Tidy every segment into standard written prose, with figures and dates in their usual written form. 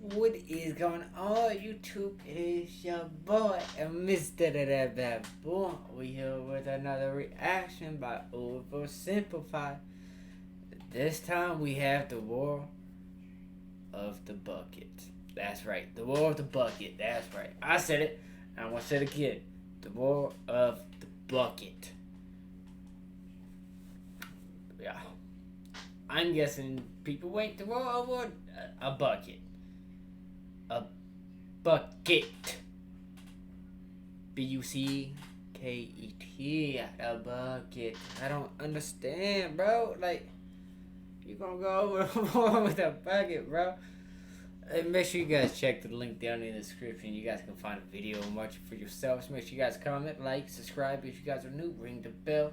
What is going on, YouTube? It is your boy, MrBaboon. We here with another reaction by OverSimplified. This time we have the War of the Bucket. That's right, the War of the Bucket. That's right. I said it, and I'm gonna say it again. The War of the Bucket. Yeah. I'm guessing people wait to war over a bucket. A bucket. B-U-C-K-E-T. A bucket. I don't understand, bro. Like, you gonna go over war with a bucket, bro. And make sure you guys check the link down in the description. You guys can find a video and watch it for yourselves. Make sure you guys comment, like, subscribe if you guys are new. Ring the bell.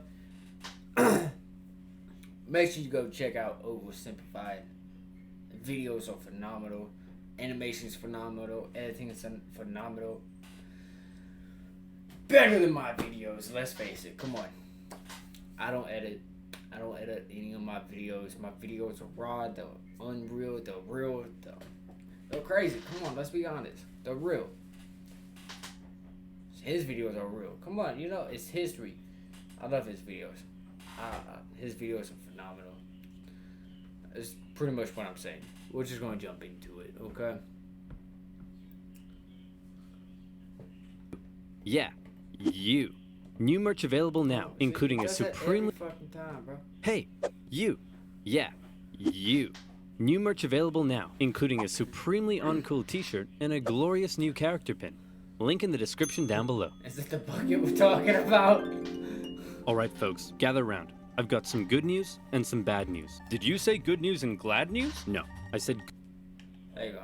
Make sure you go check out OverSimplified. The videos are phenomenal. Animation's phenomenal. Editing is phenomenal. Better than my videos, let's face it. Come on. I don't edit any of my videos. My videos are raw, they're unreal, they're real, they're crazy. Come on, let's be honest. They're real. His videos are real. Come on, you know, it's history. I love his videos. His videos are phenomenal. That's pretty much what I'm saying. We're just going to jump into it, okay? Yeah, you. New merch available now, including a supremely... fucking time, bro. Hey, you. Yeah, you. New merch available now, including a supremely uncool t-shirt and a glorious new character pin. Link in the description down below. Is this the bucket we're talking about? Alright folks, gather round. I've got some good news and some bad news. Did you say good news and glad news? No, I said... There you go.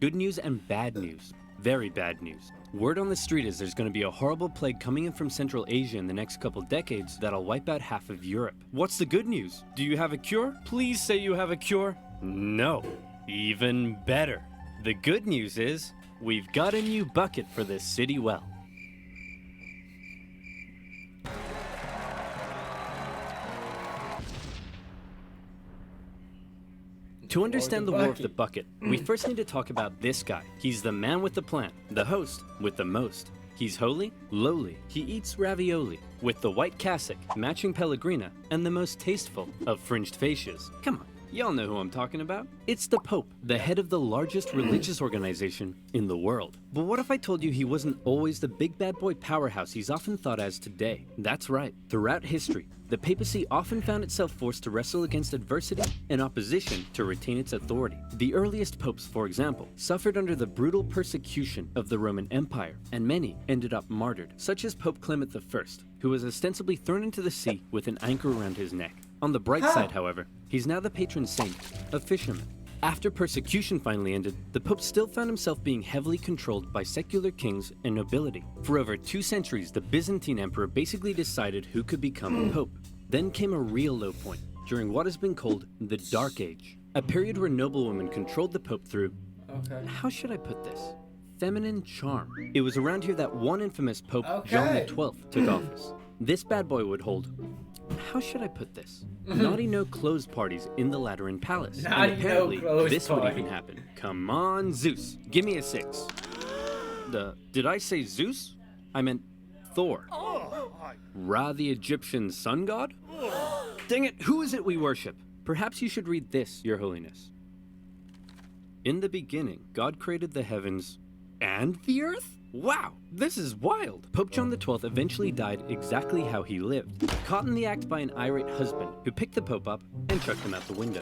Good news and bad news. Very bad news. Word on the street is there's going to be a horrible plague coming in from Central Asia in the next couple decades that'll wipe out half of Europe. What's the good news? Do you have a cure? Please say you have a cure. No. Even better. The good news is we've got a new bucket for this city well. To understand the War of the Bucket, we first need to talk about this guy. He's the man with the plan, the host with the most. He's holy, lowly, he eats ravioli, with the white cassock, matching pellegrina, and the most tasteful of fringed fascias. Come on, y'all know who I'm talking about. It's the Pope, the head of the largest religious organization in the world. But what if I told you he wasn't always the big bad boy powerhouse he's often thought as today? That's right. Throughout history, the papacy often found itself forced to wrestle against adversity and opposition to retain its authority. The earliest popes, for example, suffered under the brutal persecution of the Roman Empire, and many ended up martyred, such as Pope Clement I, who was ostensibly thrown into the sea with an anchor around his neck. On the bright side, however, he's now the patron saint of fishermen. After persecution finally ended, the Pope still found himself being heavily controlled by secular kings and nobility. For over 2 centuries, the Byzantine emperor basically decided who could become a pope. Then came a real low point, during what has been called the Dark Age, a period where noblewomen controlled the Pope through, how should I put this? Feminine charm. It was around here that one infamous Pope, John XII, took office. This bad boy would hold, how should I put this? Naughty no-clothes parties in the Lateran Palace. And apparently, this would even happen. Come on, Zeus. Give me a 6. Did I say Zeus? I meant Thor. Ra, the Egyptian sun god? Dang it, who is it we worship? Perhaps you should read this, Your Holiness. In the beginning, God created the heavens and the earth? Wow, this is wild! Pope John XII eventually died exactly how he lived, caught in the act by an irate husband who picked the Pope up and chucked him out the window.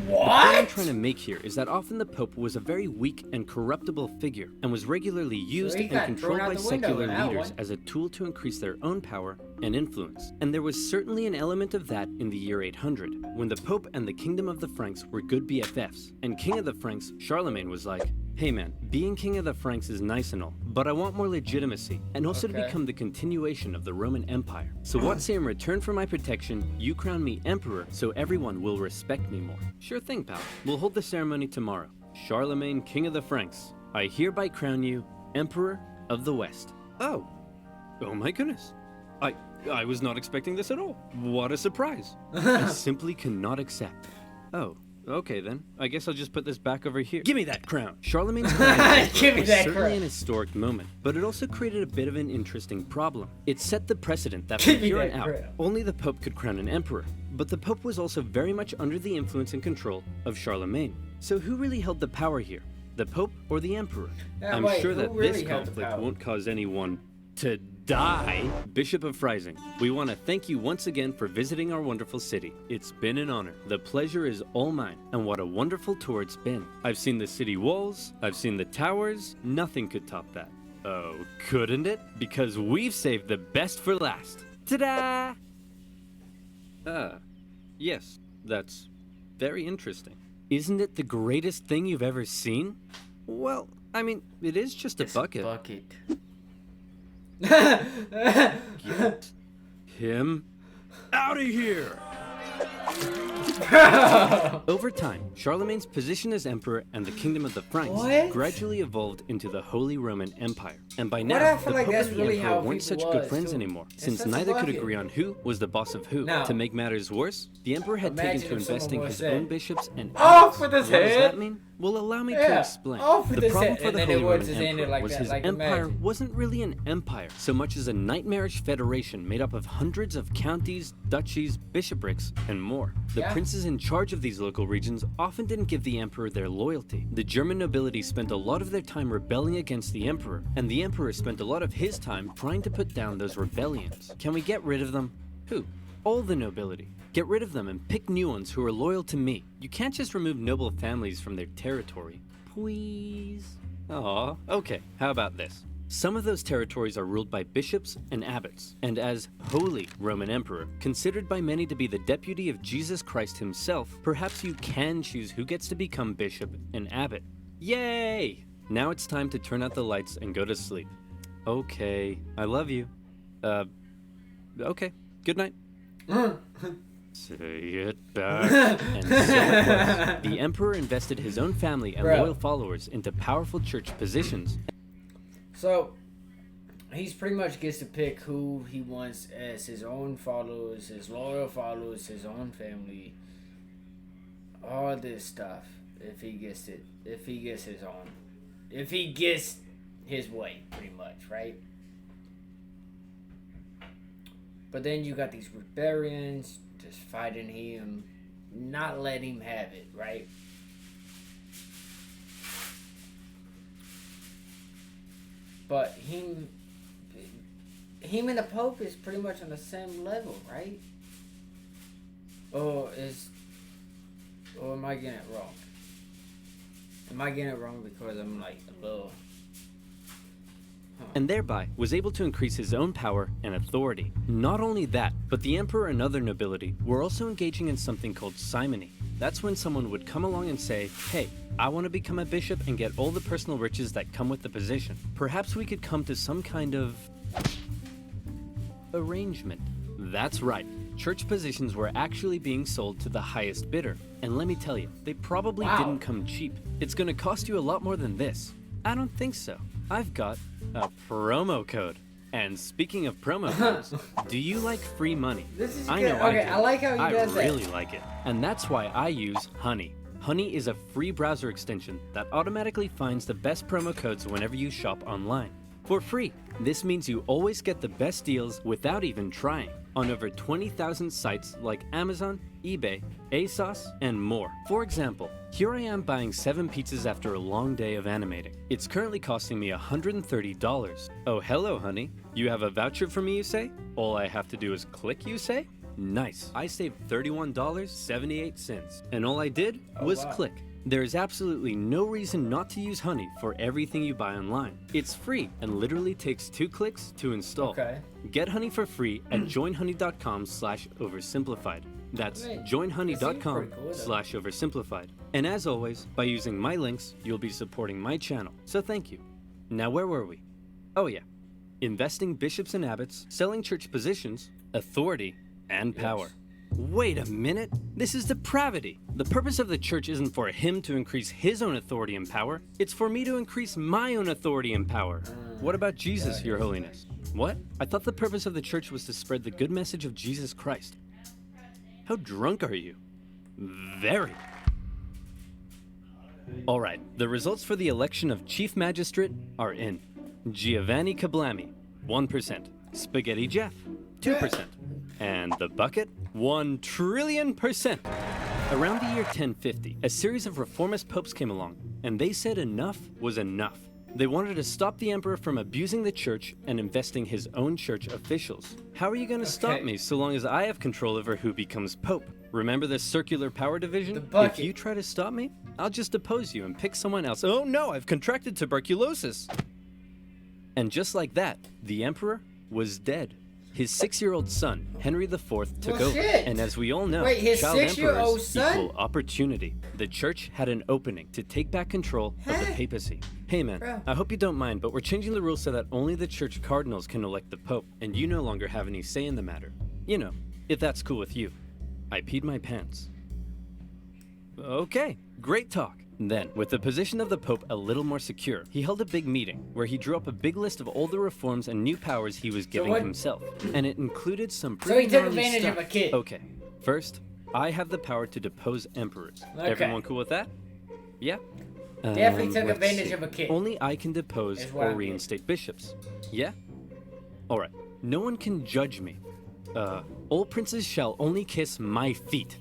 What? The point I'm trying to make here is that often the Pope was a very weak and corruptible figure and was regularly used and controlled by secular leaders as a tool to increase their own power and influence. And there was certainly an element of that in the year 800, when the Pope and the Kingdom of the Franks were good BFFs, and King of the Franks, Charlemagne, was like, hey man, being king of the Franks is nice and all, but I want more legitimacy, and also to become the continuation of the Roman Empire. So what say in return for my protection, you crown me emperor so everyone will respect me more? Sure thing, pal. We'll hold the ceremony tomorrow. Charlemagne, king of the Franks, I hereby crown you emperor of the West. Oh my goodness. I was not expecting this at all. What a surprise. I simply cannot accept. Oh, okay then. I guess I'll just put this back over here. Give me that crown. Charlemagne's crown was certainly an historic moment, but it also created a bit of an interesting problem. It set the precedent that from here on out, only the Pope could crown an emperor. But the Pope was also very much under the influence and control of Charlemagne. So who really held the power here? The Pope or the Emperor? I'm sure that this conflict won't cause anyone to die. Bishop of Freising, we want to thank you once again for visiting our wonderful city. It's been an honor. The pleasure is all mine, and what a wonderful tour it's been. I've seen the city walls, I've seen the towers, nothing could top that. Oh, couldn't it? Because we've saved the best for last. Ta-da! Yes, that's very interesting. Isn't it the greatest thing you've ever seen? Well, I mean, it is just a bucket. Get him out of here! Over time, Charlemagne's position as emperor and the kingdom of the Franks gradually evolved into the Holy Roman Empire. And by now, the Pope and the Emperor weren't such good friends anymore, since neither could agree on who was the boss of who. To make matters worse, the Emperor had taken to investing his own bishops and abbots. What does that mean? Well, allow me to explain. The problem for the Holy Roman Emperor was his empire wasn't really an empire, so much as a nightmarish federation made up of hundreds of counties, duchies, bishoprics, and more. The princes in charge of these local regions often didn't give the emperor their loyalty. The German nobility spent a lot of their time rebelling against the emperor, and the emperor spent a lot of his time trying to put down those rebellions. Can we get rid of them? Who? All the nobility. Get rid of them and pick new ones who are loyal to me. You can't just remove noble families from their territory. Please? Aw, okay, how about this? Some of those territories are ruled by bishops and abbots, and as Holy Roman Emperor, considered by many to be the deputy of Jesus Christ himself, perhaps you can choose who gets to become bishop and abbot. Yay! Now it's time to turn out the lights and go to sleep. Okay, I love you. Okay, good night. Say it back. And so it was. The emperor invested his own family and loyal followers into powerful church positions. So, he's pretty much gets to pick who he wants as his own followers, his loyal followers, his own family, all this stuff. If he gets it, if he gets his own, if he gets his way, pretty much, right? But then you got these rebellions just fighting him, not letting him have it, right? But him and the Pope is pretty much on the same level, right? Or am I getting it wrong? Am I getting it wrong because I'm like a little... And thereby was able to increase his own power and authority. Not only that, but the emperor and other nobility were also engaging in something called simony. That's when someone would come along and say, hey, I want to become a bishop and get all the personal riches that come with the position. Perhaps we could come to some kind of arrangement. That's right. Church positions were actually being sold to the highest bidder. And let me tell you, they probably didn't come cheap. It's going to cost you a lot more than this. I don't think so. I've got a promo code. And speaking of promo codes, do you like free money? This is I good. know I do. I like how he does I really like it. And that's why I use Honey. Honey is a free browser extension that automatically finds the best promo codes whenever you shop online. For free. This means you always get the best deals without even trying on over 20,000 sites like Amazon, eBay, ASOS, and more. For example, here I am buying 7 pizzas after a long day of animating. It's currently costing me $130. Oh, hello, honey. You have a voucher for me, you say? All I have to do is click, you say? Nice. I saved $31.78, and all I did was click. There is absolutely no reason not to use Honey for everything you buy online. It's free and literally takes 2 clicks to install. Get Honey for free at joinhoney.com/oversimplified. That's joinhoney.com/oversimplified. And as always, by using my links, you'll be supporting my channel. So thank you. Now where were we? Oh yeah. Investing bishops and abbots, selling church positions, authority, and power. Wait a minute. This is depravity. The purpose of the church isn't for him to increase his own authority and power. It's for me to increase my own authority and power. What about Jesus, Your Holiness? What? I thought the purpose of the church was to spread the good message of Jesus Christ. How drunk are you? Very. Alright, the results for the election of Chief Magistrate are in. Giovanni Kablami, 1%. Spaghetti Jeff, 2%. And the bucket, 1 trillion%. Around the year 1050, a series of reformist popes came along, and they said enough was enough. They wanted to stop the emperor from abusing the church and investing his own church officials. How are you going to stop me so long as I have control over who becomes pope? Remember the circular power division? If you try to stop me, I'll just depose you and pick someone else. Oh no, I've contracted tuberculosis. And just like that, the emperor was dead. His 6-year-old son, Henry IV, took over. And as we all know, child emperors equal opportunity. The church had an opening to take back control of the papacy. Hey man, I hope you don't mind, but we're changing the rules so that only the church cardinals can elect the pope, and you no longer have any say in the matter. You know, if that's cool with you. I peed my pants. Okay, great talk. Then, with the position of the Pope a little more secure, he held a big meeting where he drew up a big list of all the reforms and new powers he was giving himself. And it included some pretty gnarly stuff. Of a kid. Okay, first, I have the power to depose emperors. Okay. Everyone cool with that? Yeah? Definitely took advantage of a kid. Only I can depose or reinstate bishops. Yeah? Alright, no one can judge me. All princes shall only kiss my feet.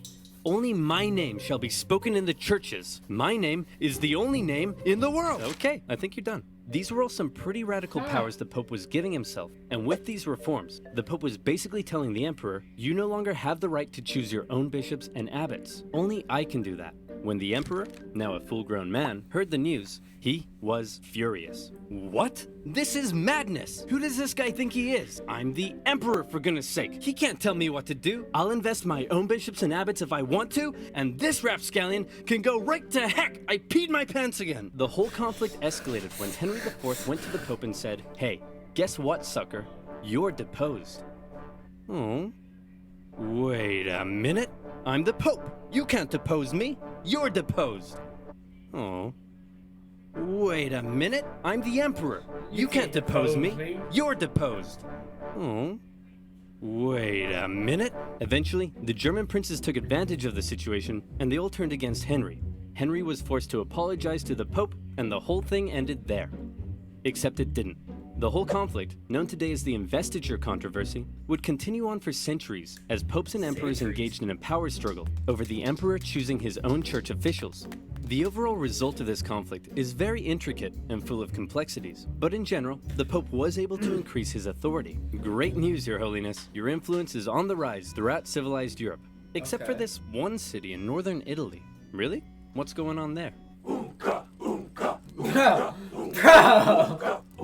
Only my name shall be spoken in the churches. My name is the only name in the world. Okay, I think you're done. These were all some pretty radical powers the Pope was giving himself. And with these reforms, the Pope was basically telling the Emperor, you no longer have the right to choose your own bishops and abbots. Only I can do that. When the Emperor, now a full-grown man, heard the news, he was furious. What? This is madness! Who does this guy think he is? I'm the Emperor, for goodness sake. He can't tell me what to do. I'll invest my own bishops and abbots if I want to, and this rapscallion can go right to heck! I peed my pants again! The whole conflict escalated when Henry IV went to the Pope and said, hey, guess what, sucker? You're deposed. Oh. Wait a minute. I'm the Pope. You can't depose me. You're deposed. Oh. Wait a minute. I'm the Emperor. You can't depose me. You're deposed. Oh. Wait a minute. Eventually, the German princes took advantage of the situation, and they all turned against Henry. Henry was forced to apologize to the Pope, and the whole thing ended there. Except it didn't. The whole conflict, known today as the investiture controversy, would continue on for centuries as popes and emperors engaged in a power struggle over the emperor choosing his own church officials. The overall result of this conflict is very intricate and full of complexities, but in general, the Pope was able to increase his authority. Great news, Your Holiness. Your influence is on the rise throughout civilized Europe, except for this one city in northern Italy. Really? What's going on there? Bro!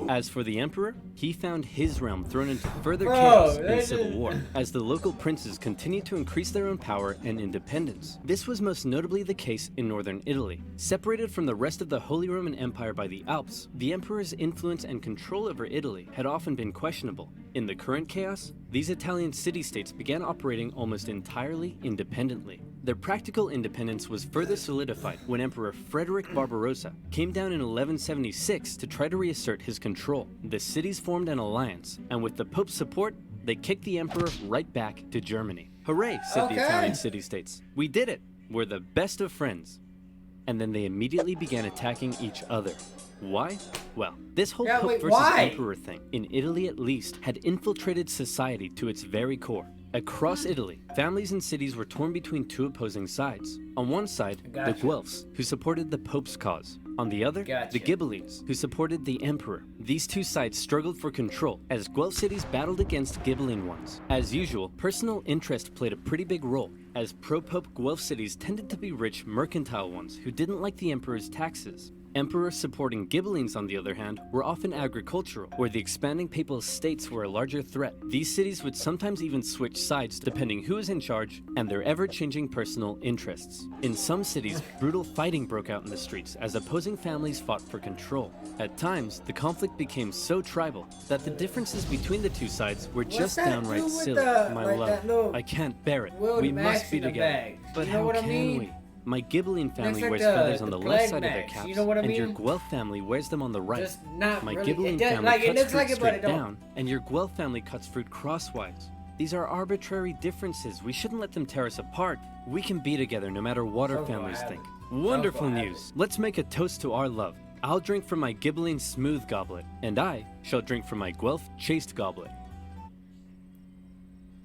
As for the Emperor, he found his realm thrown into further chaos and civil war, as the local princes continued to increase their own power and independence. This was most notably the case in northern Italy. Separated from the rest of the Holy Roman Empire by the Alps, the Emperor's influence and control over Italy had often been questionable. In the current chaos, these Italian city-states began operating almost entirely independently. Their practical independence was further solidified when Emperor Frederick Barbarossa came down in 1176 to try to reassert his control. The cities formed an alliance, and with the Pope's support, they kicked the Emperor right back to Germany. Hooray, said the Italian city-states. We did it! We're the best of friends. And then they immediately began attacking each other. Why? Well, this whole Pope versus Emperor thing, in Italy at least, had infiltrated society to its very core. Across Italy, families and cities were torn between two opposing sides. On one side, the Guelphs, who supported the Pope's cause. On the other, the Ghibellines, who supported the Emperor. These two sides struggled for control as Guelph cities battled against Ghibelline ones. As usual, personal interest played a pretty big role, as pro-Pope Guelph cities tended to be rich, mercantile ones who didn't like the Emperor's taxes. Emperors supporting Ghibellines, on the other hand, were often agricultural, where the expanding papal states were a larger threat. These cities would sometimes even switch sides depending who was in charge and their ever-changing personal interests. In some cities, brutal fighting broke out in the streets as opposing families fought for control. At times, the conflict became so tribal that the differences between the two sides were just downright silly. My love, I can't bear it. We must be together. But how can we? My Ghibelline family like wears the- feathers on the the left plague side of their mask, caps, you know what I and your mean? Guelph family wears them on the right. Just not My really. Ghibelline It does, family like, it cuts looks fruit like it, but straight it don't. down, and your Guelph family cuts fruit crosswise. These are arbitrary differences. We shouldn't let them tear us apart. We can be together no matter what our So families glad. think. Wonderful glad. news. Let's make a toast to our love. I'll drink from my Ghibelline smooth goblet, and I shall drink from my Guelph chaste goblet.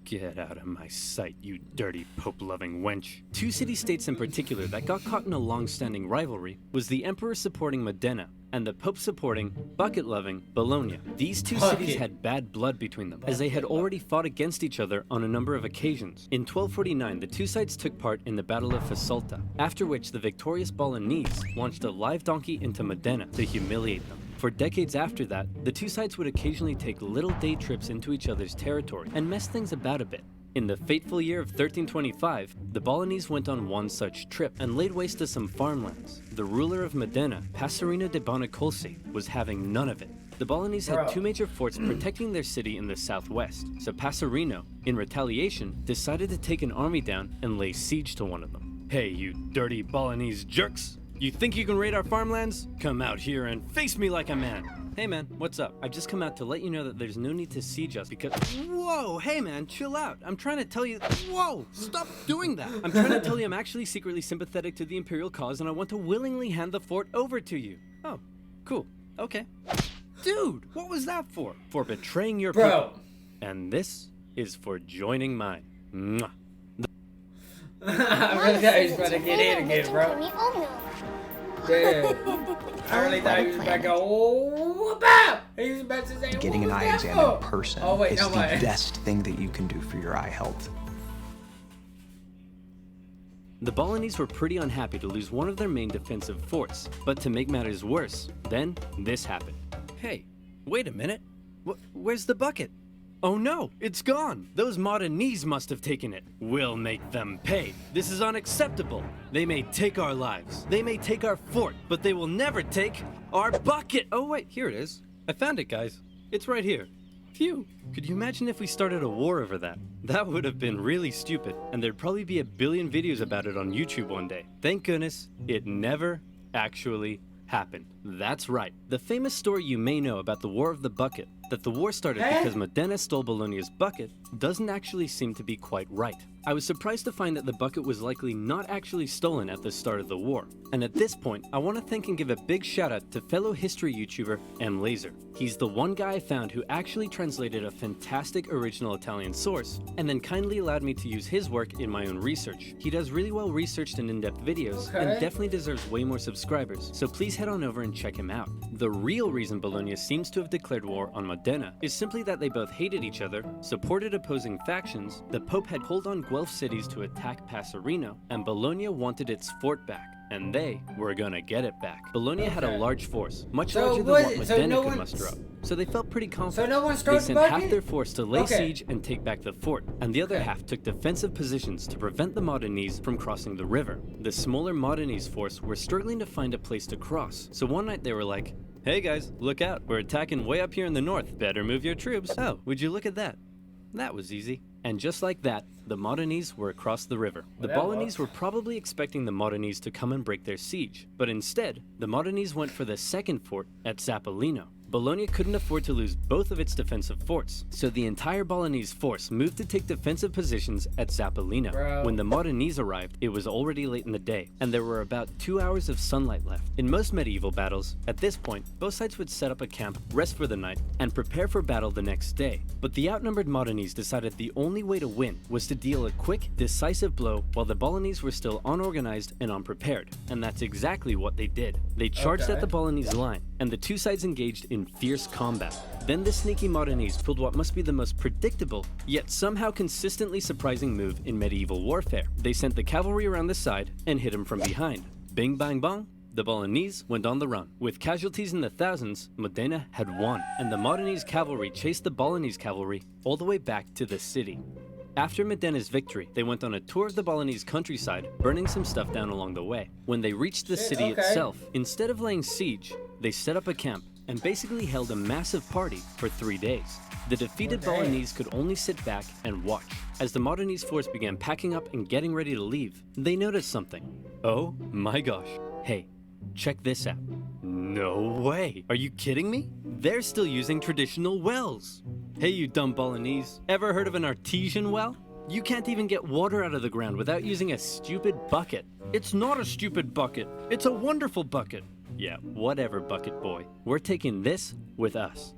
Get out of my sight, you dirty Pope-loving wench. Two city-states in particular that got caught in a long-standing rivalry was the Emperor supporting Modena and the Pope supporting, bucket-loving, Bologna. These two cities had bad blood between them, as they had already fought against each other on a number of occasions. In 1249, the two sides took part in the Battle of Fasolta, after which the victorious Bolognese launched a live donkey into Modena to humiliate them. For decades after that, the two sides would occasionally take little day trips into each other's territory and mess things about a bit. In the fateful year of 1325, the Bolognese went on one such trip and laid waste to some farmlands. The ruler of Modena, Passerino de Bonacolsi, was having none of it. The Bolognese had two major forts protecting their city in the southwest, so Passerino, in retaliation, decided to take an army down and lay siege to one of them. Hey, you dirty Bolognese jerks! You think you can raid our farmlands? Come out here and face me like a man. Hey man, what's up? I've just come out to let you know that there's no need to siege us because— Whoa, hey man, chill out. I'm trying to tell you— Whoa, stop doing that. I'm trying to tell you I'm actually secretly sympathetic to the Imperial cause and I want to willingly hand the fort over to you. Oh, cool, okay. Dude, what was that for? For betraying your people. And this is for joining mine. Mwah. I really thought he was about to get in again, bro. Yeah. I really thought he was about to go, oh, bow! He was about to say, Getting an "What eye was that exam in for?" person Oh, wait, is no, the wait. best thing that you can do for your eye health. The Bolognese were pretty unhappy to lose one of their main defensive forts, but to make matters worse, then this happened. Hey, wait a minute. Where's the bucket? Oh no, it's gone. Those Modenese must have taken it. We'll make them pay. This is unacceptable. They may take our lives. They may take our fort, but they will never take our bucket. Oh wait, here it is. I found it, guys. It's right here. Phew. Could you imagine if we started a war over that? That would have been really stupid, and there'd probably be a billion videos about it on YouTube one day. Thank goodness it never actually happened. That's right. The famous story you may know about the War of the Bucket, that the war started because Modena stole Bologna's bucket, doesn't actually seem to be quite right. I was surprised to find that the bucket was likely not actually stolen at the start of the war. And at this point, I want to thank and give a big shout out to fellow history YouTuber M. Laser. He's the one guy I found who actually translated a fantastic original Italian source, and then kindly allowed me to use his work in my own research. He does really well researched and in-depth videos, and definitely deserves way more subscribers, so please head on over and check him out. The real reason Bologna seems to have declared war on Modena is simply that they both hated each other, supported opposing factions, the Pope had called on Guelph cities to attack Passerino, and Bologna wanted its fort back. And they were gonna get it back. Bologna had a large force, much larger than what Modena could muster up. So they felt pretty confident. So no one They started sent half their force to lay siege and take back the fort, and the other half took defensive positions to prevent the Modenese from crossing the river. The smaller Modenese force were struggling to find a place to cross, so one night they were like, "Hey guys, look out, we're attacking way up here in the north. Better move your troops." Oh, would you look at that? That was easy. And just like that, the Modenese were across the river. The Bolognese were probably expecting the Modenese to come and break their siege, but instead, the Modenese went for the second fort at Zappolino. Bologna couldn't afford to lose both of its defensive forts, so the entire Bolognese force moved to take defensive positions at Zappolino. When the Modenese arrived, it was already late in the day, and there were about 2 hours of sunlight left. In most medieval battles, at this point, both sides would set up a camp, rest for the night, and prepare for battle the next day. But the outnumbered Modenese decided the only way to win was to deal a quick, decisive blow while the Bolognese were still unorganized and unprepared. And that's exactly what they did. They charged at the Bolognese line, and the two sides engaged in fierce combat. Then the sneaky Modenese pulled what must be the most predictable, yet somehow consistently surprising move in medieval warfare. They sent the cavalry around the side and hit them from behind. Bing bang bong, the Bolognese went on the run. With casualties in the thousands, Modena had won, and the Modenese cavalry chased the Bolognese cavalry all the way back to the city. After Modena's victory, they went on a tour of the Bolognese countryside, burning some stuff down along the way. When they reached the city itself, instead of laying siege, they set up a camp and basically held a massive party for 3 days. The defeated Bolognese could only sit back and watch. As the Modenese force began packing up and getting ready to leave, they noticed something. Oh my gosh. Hey, check this out. No way. Are you kidding me? They're still using traditional wells. Hey, you dumb Bolognese. Ever heard of an artesian well? You can't even get water out of the ground without using a stupid bucket. It's not a stupid bucket. It's a wonderful bucket. Yeah, whatever, bucket boy. We're taking this with us.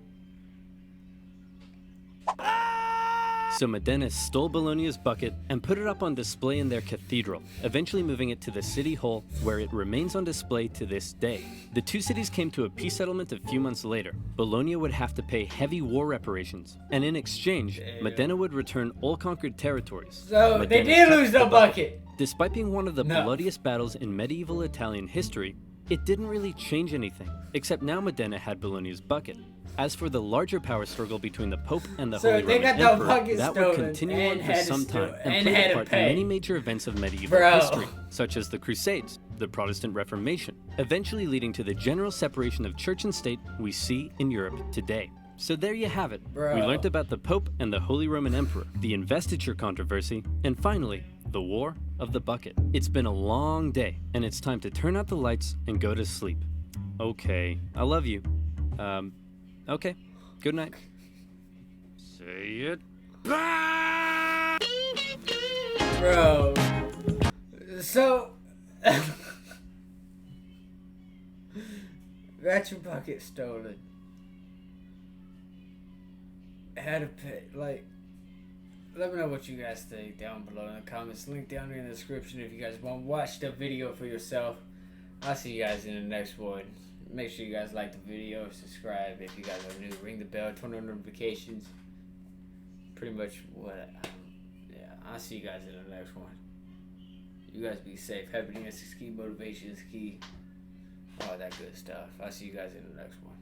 So Modena stole Bologna's bucket and put it up on display in their cathedral, eventually moving it to the city hall, where it remains on display to this day. The two cities came to a peace settlement a few months later. Bologna would have to pay heavy war reparations, and in exchange, Modena would return all conquered territories. So Modena they did kept lose the bucket. Despite being one of the bloodiest battles in medieval Italian history, it didn't really change anything, except now Modena had Bologna's bucket. As for the larger power struggle between the Pope and the Holy Roman Emperor, that would continue on for some time and play a part in many major events of medieval history, such as the Crusades, the Protestant Reformation, eventually leading to the general separation of church and state we see in Europe today. So there you have it. We learned about the Pope and the Holy Roman Emperor, the investiture controversy, and finally, the War of the Bucket. It's been a long day, and it's time to turn out the lights and go to sleep. Okay, I love you. Okay, good night. Say it. Bro. So... got your bucket stolen. Had to pay, like... Let me know what you guys think down below in the comments. Link down in the description if you guys want to watch the video for yourself. I'll see you guys in the next one. Make sure you guys like the video, subscribe if you guys are new, ring the bell, turn on notifications. Pretty much what, yeah, I'll see you guys in the next one. You guys be safe. Happiness is key, motivation is key, all that good stuff. I'll see you guys in the next one.